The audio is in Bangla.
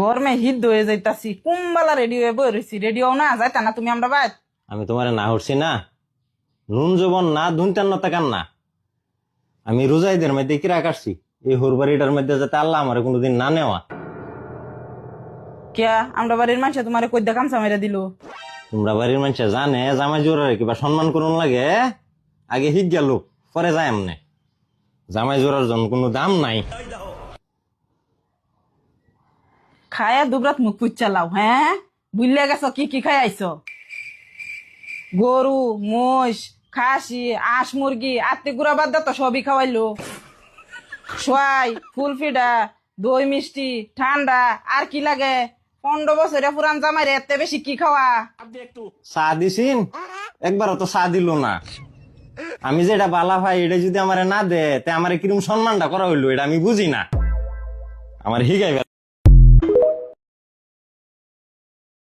গরমে হিট হয়ে যাইতাছি, কুম্বালা রেডি হয়ে বই রয়েছি। রেডিও না যাইতা না তুমি আমরা বাইর। আমি তোমারে না হরছি না, নুন জবন না ধুনটান না তাকান না। আমি রোজাইদের মধ্যে কিরা কাটছি এই হুরবাড়িটার মধ্যে, যাতে আল্লাহ আমার কোনোদিন না নেওয়া। কিয়া আমরা বাড়ির মানুষে তোমার কই দেখাম সামাইরা দিল। তোমরা বাড়ির মানুষে জানে জামাই জোরার কিবা সম্মান করুন লাগে, আগে হিট গেল পরে যায় এমনে। জামাই জোরার জন্য কোনো দাম নাই। খায়া দুবরাত মুখ পুচ্চালাও, হ্যাঁ বুঝলে গেছ কি কি খাই আইছ? গরু, মোষ, খাসি, আঁশ মুরগি, আত্মি গুড়া বাদ তো সবই খাওয়াইলো। সোয়াই, ফুলফিডা, দই মিষ্টি, ঠান্ডা, আর কি লাগে? 15 বছরে পুরান জামাই রে এতে বেশি কি খাওয়া? চা দিছিন, একবারও তো চা দিল না। আমি যেটা বালা ভাই এটা যদি আমারে না দে, তে আমার কিরম সম্মানটা করা হইলো এটা আমি বুঝি না। আমার হিগাই